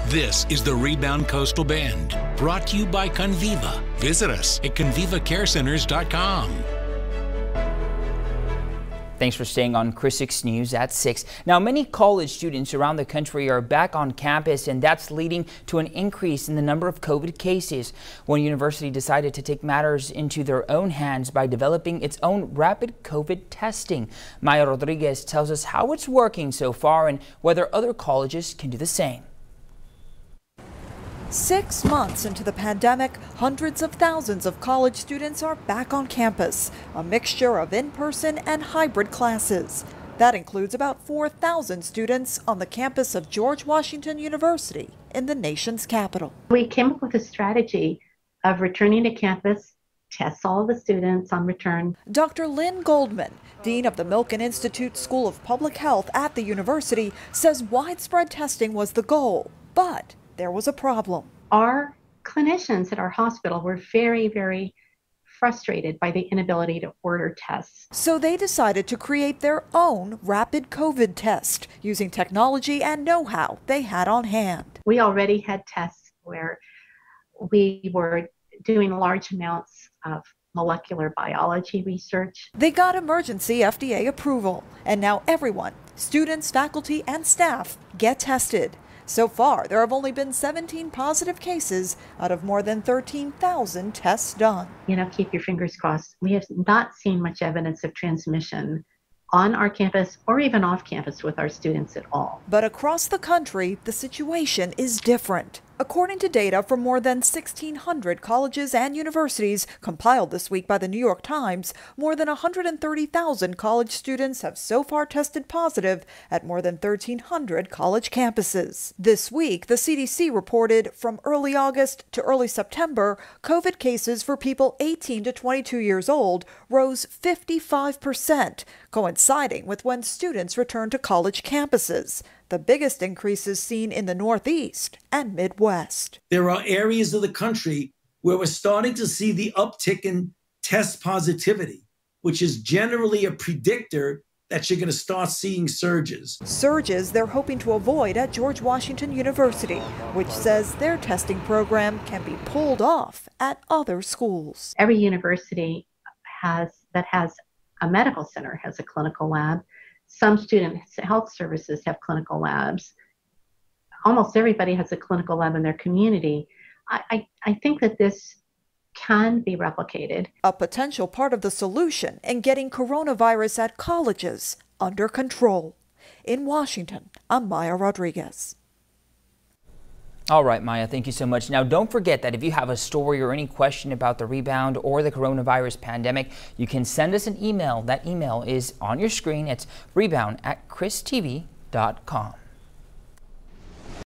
This is the Rebound Coastal Bend, brought to you by Conviva. Visit us at convivacarecenters.com. Thanks for staying on Chris 6 News at 6. Now, many college students around the country are back on campus, and that's leading to an increase in the number of COVID cases. One university decided to take matters into their own hands by developing its own rapid COVID testing. Maya Rodriguez tells us how it's working so far and whether other colleges can do the same. 6 months into the pandemic, hundreds of thousands of college students are back on campus, a mixture of in-person and hybrid classes. That includes about 4,000 students on the campus of George Washington University in the nation's capital. We came up with a strategy of returning to campus, test all the students on return. Dr. Lynn Goldman, Dean of the Milken Institute School of Public Health at the university, says widespread testing was the goal, but there was a problem. Our clinicians at our hospital were very, very frustrated by the inability to order tests. So they decided to create their own rapid COVID test using technology and know-how they had on hand. We already had tests where we were doing large amounts of molecular biology research. They got emergency FDA approval, and now everyone, students, faculty, and staff, get tested. So far, there have only been 17 positive cases out of more than 13,000 tests done. Keep your fingers crossed. We have not seen much evidence of transmission on our campus or even off campus with our students at all. But across the country, the situation is different. According to data from more than 1,600 colleges and universities compiled this week by the New York Times, more than 130,000 college students have so far tested positive at more than 1,300 college campuses. This week, the CDC reported from early August to early September, COVID cases for people 18 to 22 years old rose 55%, coinciding with when students returned to college campuses. The biggest increases seen in the Northeast and Midwest. There are areas of the country where we're starting to see the uptick in test positivity, which is generally a predictor that you're going to start seeing surges. Surges they're hoping to avoid at George Washington University, which says their testing program can be pulled off at other schools. Every university that has a medical center has a clinical lab. Some student health services have clinical labs. Almost everybody has a clinical lab in their community. I think that this can be replicated. A potential part of the solution in getting coronavirus at colleges under control. In Washington, I'm Maya Rodriguez. All right, Maya, thank you so much. Now, don't forget that if you have a story or any question about the rebound or the coronavirus pandemic, you can send us an email. That email is on your screen. It's rebound@christv.com.